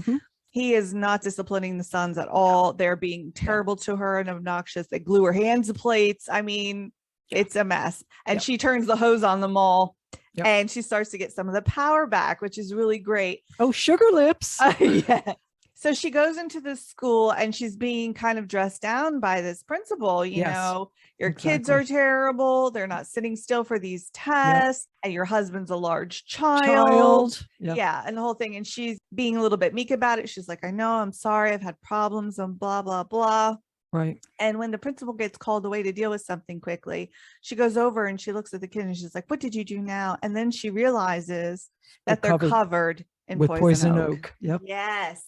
He is not disciplining the sons at all. They're being terrible to her and obnoxious. They glue her hands to plates. I mean, it's a mess. And she turns the hose on them all and she starts to get some of the power back, which is really great. Oh, sugar lips. Yeah. So she goes into this school and she's being kind of dressed down by this principal. You know, your kids are terrible. They're not sitting still for these tests. And your husband's a large child. Yeah. And the whole thing. And she's being a little bit meek about it. She's like, I know, I'm sorry. I've had problems and blah, blah, blah. Right. And when the principal gets called away to deal with something quickly, she goes over and she looks at the kid and she's like, what did you do now? And then she realizes that they're covered in poison oak. Yep. Yes.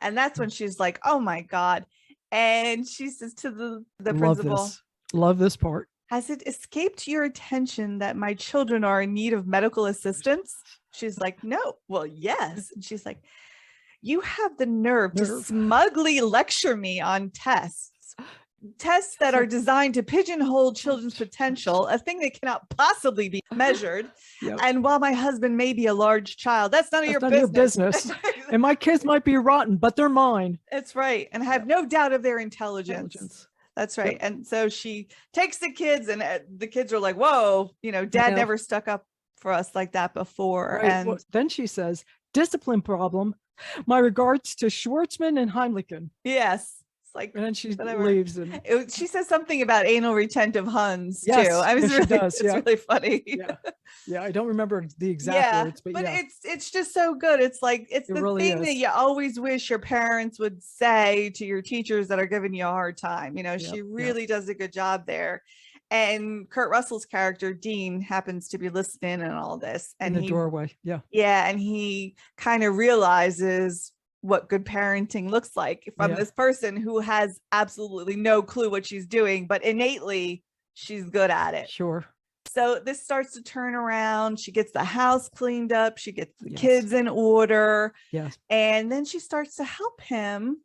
And that's when she's like, oh my God. And she says to the principal, Love this part. Has it escaped your attention that my children are in need of medical assistance? She's like, no. Well, yes. And she's like, you have the nerve to smugly lecture me on tests that are designed to pigeonhole children's potential, a thing that cannot possibly be measured. And while my husband may be a large child, that's none of your business. And my kids might be rotten, but they're mine. That's right. And I have no doubt of their intelligence. That's right. And so she takes the kids and the kids are like, whoa, dad never stuck up for us like that before. Right. And then she says, discipline problem. My regards to Schwartzman and Heimlichen. Yes. It's like, and then she whatever. leaves, and She says something about anal retentive Huns too. Yes, I was yes, she really, does, it's yeah. really funny. Yeah, I don't remember the exact words, but yeah, it's just so good. It's like, it's It the really thing that is. you always wish your parents would say to your teachers that are giving you a hard time. You know, she really does a good job there. And Kurt Russell's character, Dean, happens to be listening and all this. And in the doorway. Yeah. Yeah. And he kind of realizes what good parenting looks like from this person who has absolutely no clue what she's doing, but innately she's good at it. Sure. So this starts to turn around. She gets the house cleaned up. She gets the kids in order. Yes. And then she starts to help him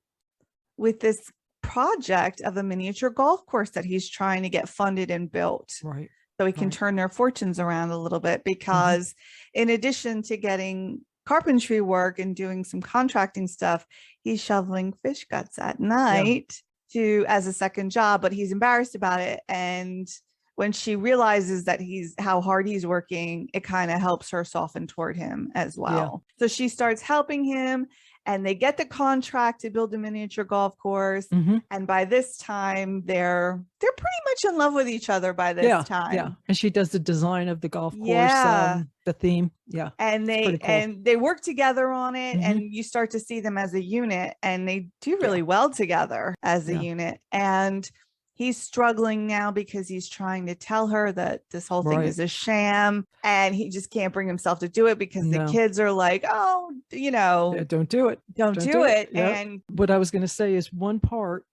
with this project of a miniature golf course that he's trying to get funded and built. Right. So he can turn their fortunes around a little bit, because in addition to getting carpentry work and doing some contracting stuff, he's shoveling fish guts at night as a second job, but he's embarrassed about it. And when she realizes that how hard he's working, it kind of helps her soften toward him as well. So she starts helping him, and they get the contract to build a miniature golf course. And by this time, they're pretty much in love with each other by this time. Yeah. And she does the design of the golf course, the theme. Yeah. And they work together on it, and you start to see them as a unit, and they do really well together as a unit. And he's struggling now because he's trying to tell her that this whole thing is a sham, and he just can't bring himself to do it because the kids are like, oh, don't do it. Don't do it. Yep. And what I was going to say is one part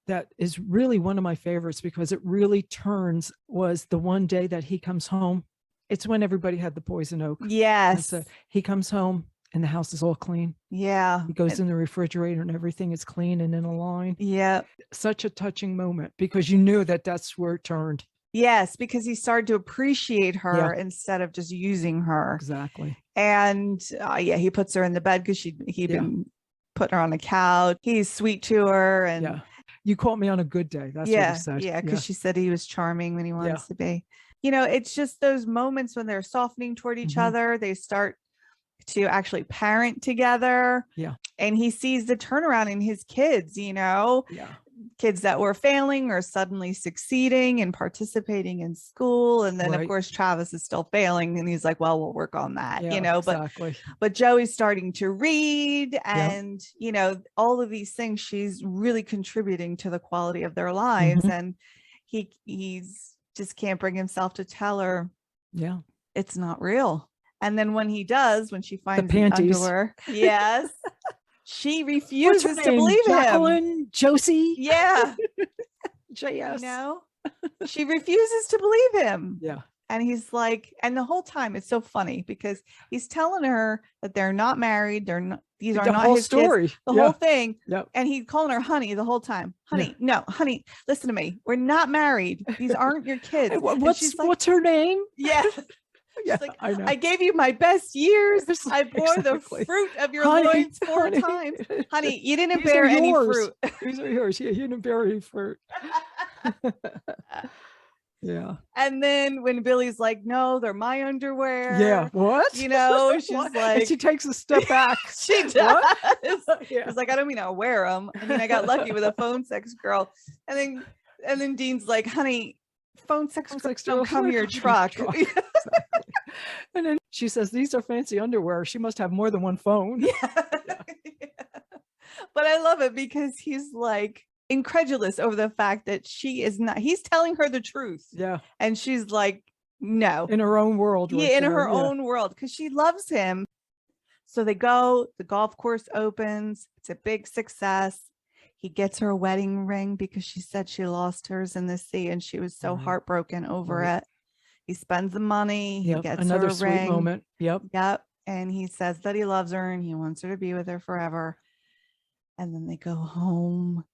that is really one of my favorites, because it really turns, was the one day that he comes home. It's when everybody had the poison oak. Yes. And so he comes home and the house is all clean. Yeah. He goes in the refrigerator and everything is clean and in a line. Yeah. Such a touching moment, because you knew that that's where it turned. Yes, because he started to appreciate her instead of just using her. Exactly. And he puts her in the bed because he'd been putting her on the couch. He's sweet to her. And you caught me on a good day. That's what he said. Yeah, because she said he was charming when he wants to be. It's just those moments when they're softening toward each other. They start to actually parent together. Yeah. And he sees the turnaround in his kids, kids that were failing are suddenly succeeding and participating in school. And then of course, Travis is still failing, and he's like, well, we'll work on that, exactly. but Joey's starting to read, and, all of these things, she's really contributing to the quality of their lives. And he's just can't bring himself to tell her, it's not real. And then when she finds the underwear, she refuses to believe him. Josie. Yeah. JS. She refuses to believe him. Yeah. And he's like, and the whole time it's so funny because he's telling her that they're not married. These are not his story. Kids, the whole thing. Yep. And he's calling her honey the whole time. Honey, no, honey, listen to me. We're not married. These aren't your kids. What's her name? Yeah. She's like, I gave you my best years. I bore the fruit of your loins 4 times. Honey, you didn't bear any fruit. These are yours. Yeah, you didn't bear any fruit. Yeah. And then when Billy's like, no, they're my underwear. Yeah. What? She's like, and she takes a step back. She does. She's like, I don't mean I wear them. I mean, I got lucky with a phone sex girl. And then Dean's like, honey, phone sex girls don't come your truck. And then she says, these are fancy underwear. She must have more than one phone. Yeah. But I love it because he's like incredulous over the fact that he's telling her the truth. Yeah. And she's like, no. In her own world. In her own world, because she loves him. So they go, the golf course opens. It's a big success. He gets her a wedding ring because she said she lost hers in the sea and she was so heartbroken over it. He spends the money. He gets another her a sweet ring. moment. Yep. And he says that he loves her and he wants her to be with her forever. And then they go home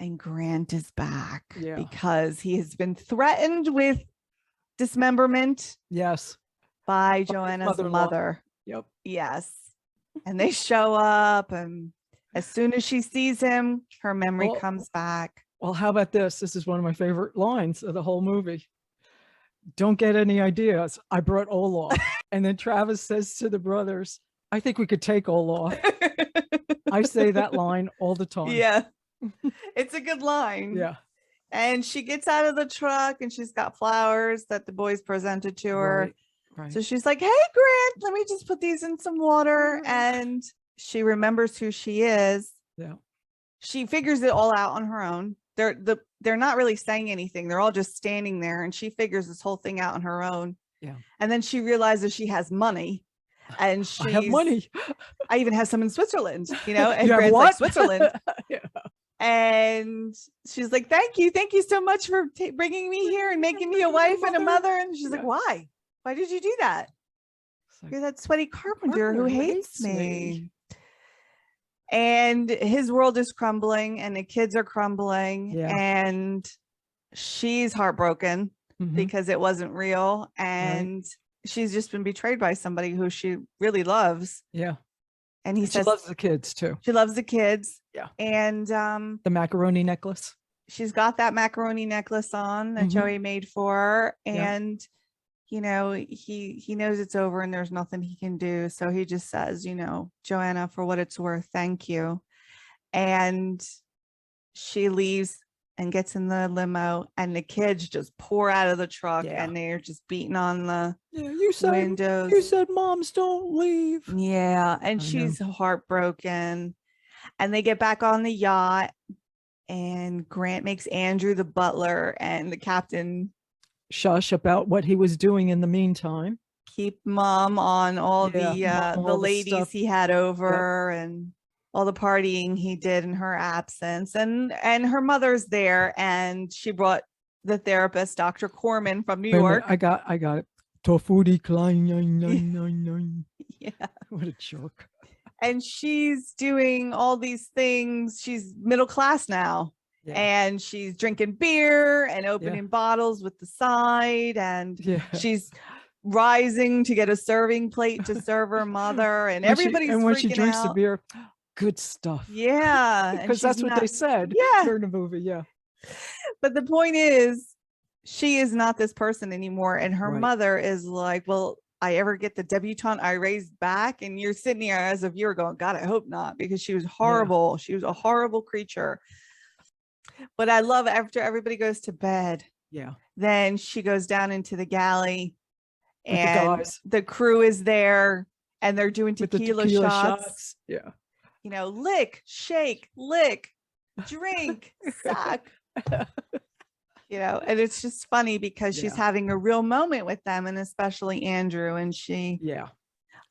and Grant is back because he has been threatened with dismemberment. Yes. By Joanna's mother. Yep. Yes. And they show up, and as soon as she sees him, her memory comes back. Well, how about this? This is one of my favorite lines of the whole movie. Don't get any ideas. I brought Olaf. And then Travis says to the brothers, I think we could take Olaf. I say that line all the time. Yeah. It's a good line. Yeah. And she gets out of the truck and she's got flowers that the boys presented to her. Right. So she's like, hey, Grant, let me just put these in some water. And she remembers who she is. Yeah. She figures it all out on her own. They're not really saying anything. They're all just standing there. And she figures this whole thing out on her own. Yeah. And then she realizes she has money. And I have money. I even have some in Switzerland, you know, and You have Grant's what? like, Switzerland. Yeah. And she's like, thank you so much for bringing me here and making me a wife and a mother. And she's like, why did you do that? Like, you're that sweaty carpenter who hates me. And his world is crumbling and the kids are crumbling. And she's heartbroken because it wasn't real. And she's just been betrayed by somebody who she really loves. Yeah. And he says she loves the kids too. She loves the kids. Yeah. And the macaroni necklace. She's got that macaroni necklace on that Joey made for her. And you know, he knows it's over and there's nothing he can do. So he just says, you know, Joanna, for what it's worth, thank you. And she leaves and gets in the limo and the kids just pour out of the truck and they're just beating on the windows. You said moms don't leave. Yeah. And she's heartbroken. And they get back on the yacht and Grant makes Andrew the butler and the captain shush about what he was doing in the meantime. Keep mom on all the ladies he had over and all the partying he did in her absence, and her mother's there, and she brought the therapist, Dr. Corman from New York. I got it. Tofuti Klein. Yeah. What a jerk. And she's doing all these things. She's middle class now. Yeah. And she's drinking beer and opening bottles with the side, and she's rising to get a serving plate to serve her mother, and everybody's and when she drinks out. the beer, good stuff. Yeah, because that's what they said during the movie. Yeah, but the point is, she is not this person anymore, and her mother is like, well, I ever get the debutante I raised back? And you're sitting here as a viewer going, God, I hope not, because she was horrible. She was a horrible creature. But I love after everybody goes to bed. Yeah. Then she goes down into the galley and the crew is there and they're doing tequila shots. Yeah. You know, lick, shake, lick, drink, suck. You know, and it's just funny because she's having a real moment with them, and especially Andrew, and she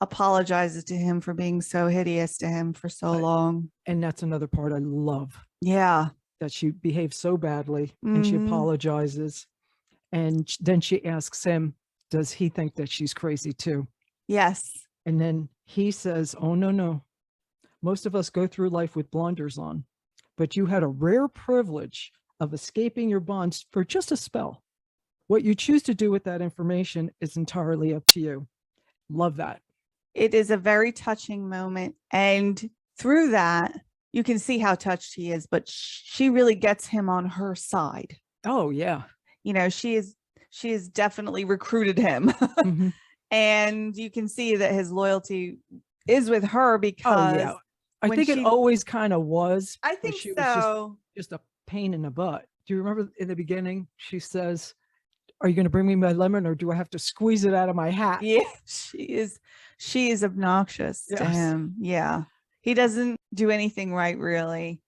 apologizes to him for being so hideous to him for so long. And that's another part I love. Yeah. That she behaves so badly and she apologizes. And then she asks him, does he think that she's crazy too? Yes. And then he says, oh, no. Most of us go through life with blinders on, but you had a rare privilege of escaping your bonds for just a spell. What you choose to do with that information is entirely up to you. Love that. It is a very touching moment. And through that, you can see how touched he is, but she really gets him on her side. Oh, yeah. You know, she has definitely recruited him. And you can see that his loyalty is with her because I think it always kind of was. I think she so. Was just a pain in the butt. Do you remember in the beginning, she says, are you going to bring me my lemon or do I have to squeeze it out of my hat? Yeah, she is obnoxious to him. Yeah. He doesn't do anything right, really.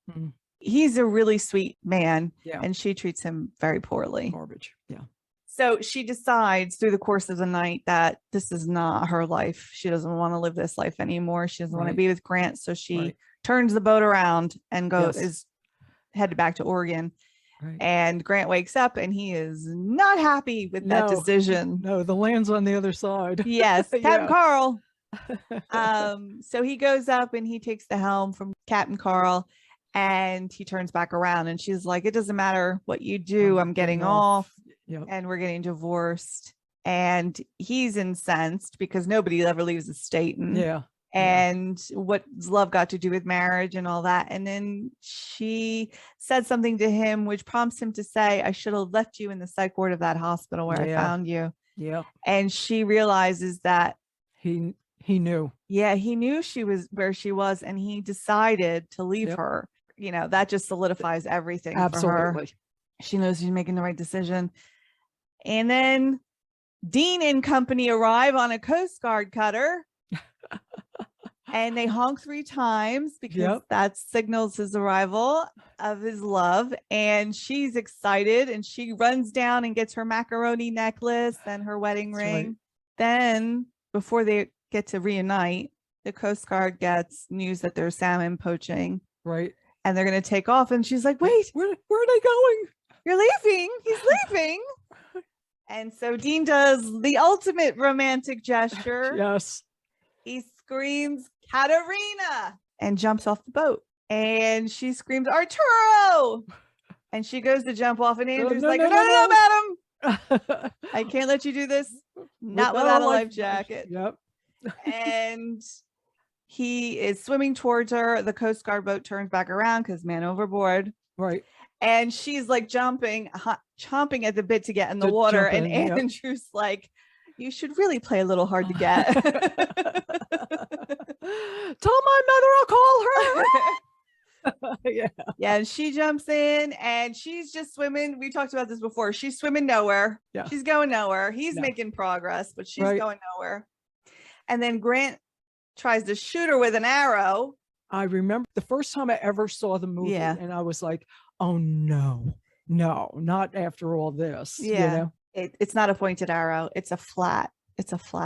He's a really sweet man, and she treats him very poorly. Garbage. Yeah. So she decides through the course of the night that this is not her life. She doesn't want to live this life anymore. She doesn't want to be with Grant. So she turns the boat around and is headed back to Oregon. And Grant wakes up and he is not happy with that decision. No, the land's on the other side. Yes, Captain Carl. So he goes up and he takes the helm from Captain Carl and he turns back around and she's like, it doesn't matter what you do, I'm getting off. And we're getting divorced. And he's incensed because nobody ever leaves the state. And what's love got to do with marriage and all that. And then she said something to him which prompts him to say, I should have left you in the psych ward of that hospital where I found you. Yeah. And she realizes that he knew. Yeah, he knew she was where she was, and he decided to leave her. that just solidifies everything for her. She knows she's making the right decision. And then Dean and company arrive on a Coast Guard cutter. And they honk 3 times because that signals his arrival of his love. And she's excited and she runs down and gets her macaroni necklace and her wedding ring. Right. Then before they get to reunite, the Coast Guard gets news that there's salmon poaching. Right. And they're going to take off. And she's like, wait, where are they going? You're leaving. He's leaving. And so Dean does the ultimate romantic gesture. Yes. He screams, Katerina, and jumps off the boat. And she screams, Arturo. And she goes to jump off. And Andrew's no, madam. I can't let you do this. Not without a life jacket. Yep. And he is swimming towards her. The Coast Guard boat turns back around because man overboard. Right. And she's like chomping at the bit to get in the water. And Andrew's like, you should really play a little hard to get. Tell my mother I'll call her. Yeah. And she jumps in and she's just swimming. We talked about this before. She's swimming nowhere. Yeah. She's going nowhere. He's making progress, but she's going nowhere. And then Grant tries to shoot her with an arrow. I remember the first time I ever saw the movie and I was like, oh no, not after all this. Yeah. It's not a pointed arrow. It's a flat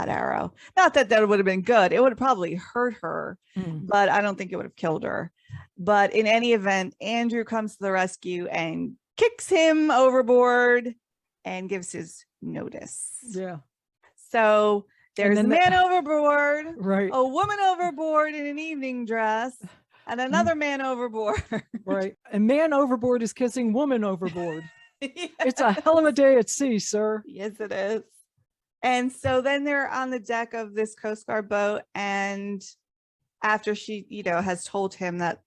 arrow. Not that would have been good. It would have probably hurt her, but I don't think it would have killed her. But in any event, Andrew comes to the rescue and kicks him overboard and gives his notice. Yeah. So there's a man overboard, right? A woman overboard in an evening dress, and another man overboard. Right. And man overboard is kissing woman overboard. Yes. It's a hell of a day at sea, sir. Yes, it is. And so then they're on the deck of this Coast Guard boat. And after she, has told him that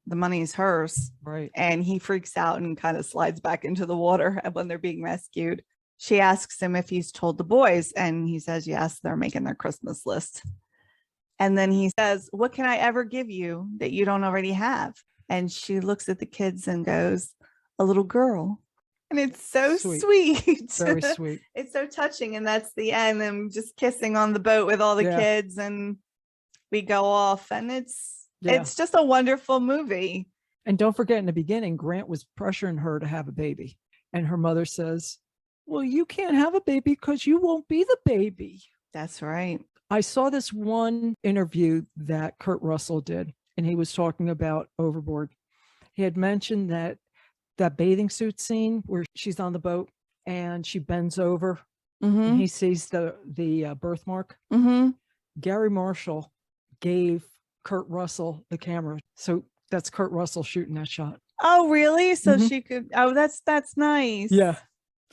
the money is hers. Right. And he freaks out and kind of slides back into the water when they're being rescued. She asks him if he's told the boys. And he says, yes, they're making their Christmas list. And then he says, what can I ever give you that you don't already have? And she looks at the kids and goes, a little girl. And it's so sweet. Very sweet. It's so touching. And that's the end. I'm just kissing on the boat with all the kids and we go off. And it's just a wonderful movie. And don't forget, in the beginning, Grant was pressuring her to have a baby. And her mother says, well, you can't have a baby because you won't be the baby. That's right. I saw this one interview that Kurt Russell did, and he was talking about Overboard. He had mentioned that bathing suit scene where she's on the boat and she bends over and he sees the birthmark. Gary Marshall gave Kurt Russell the camera. So that's Kurt Russell shooting that shot. Oh, really? So she could, that's nice. Yeah.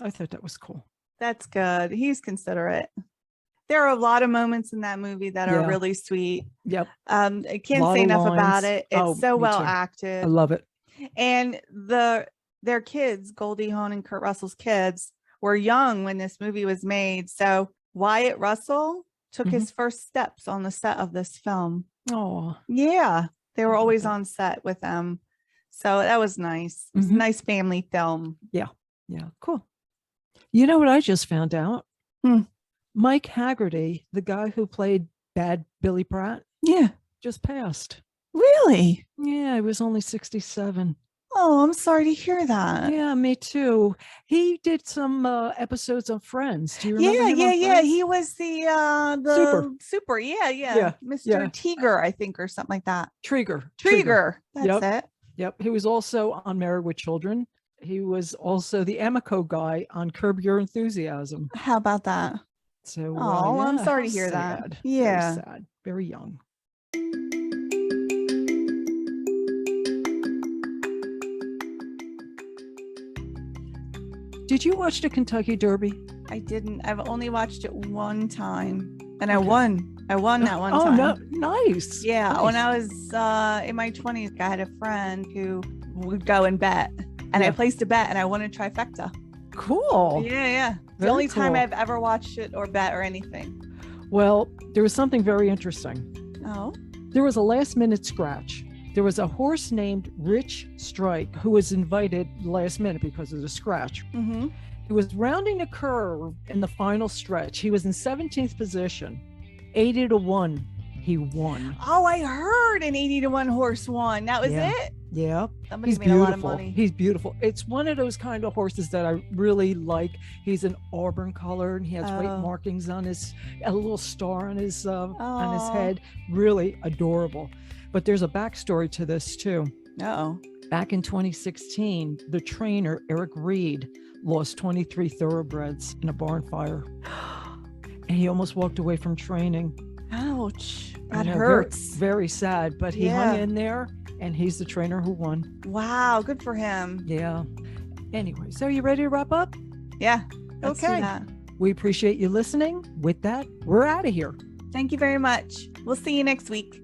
I thought that was cool. That's good. He's considerate. There are a lot of moments in that movie that are really sweet. Yep. I can't say enough about it. It's so well acted. I love it. And their kids, Goldie Hawn and Kurt Russell's kids, were young when this movie was made. So Wyatt Russell took his first steps on the set of this film. Oh, yeah. They were always on set with them. So that was nice. It was a nice family film. Yeah. Yeah. Cool. You know what I just found out? Mike Haggerty, the guy who played Bad Billy Pratt, just passed. Really? Yeah, he was only 67. Oh, I'm sorry to hear that. Yeah, me too. He did some episodes of Friends. Do you remember him on Friends? He was the super. Yeah. Mr. Teeger, I think, or something like that. Trigger. That's it. Yep. He was also on Married with Children. He was also the Amico guy on Curb Your Enthusiasm. How about that? So, I'm sorry to hear that. Yeah. Very sad. Very young. Did you watch the Kentucky Derby? I didn't. I've only watched it one time, and I won. I won that one time. Oh, no, nice. Yeah, nice. When I was in my 20s, I had a friend who would go and bet, and I placed a bet, and I won a trifecta. Cool. Yeah. The only time I've ever watched it or bet or anything. Well, there was something very interesting. Oh. There was a last-minute scratch There was a horse named Rich Strike who was invited last minute because of the scratch. Mm-hmm. He was rounding a curve in the final stretch. He was in 17th position, 80-1. He won. Oh, I heard an 80-1 horse won. That was it? Yeah. Somebody made a lot of money. He's beautiful. It's one of those kind of horses that I really like. He's an auburn color and he has white markings on a little star on his head. Really adorable. But there's a backstory to this too. Back in 2016, the trainer, Eric Reed, lost 23 thoroughbreds in a barn fire. And he almost walked away from training. Ouch. That hurts. Very, very sad, but he hung in there and he's the trainer who won. Wow. Good for him. Yeah. Anyway, so you ready to wrap up? Yeah. Okay. We appreciate you listening. With that, we're out of here. Thank you very much. We'll see you next week.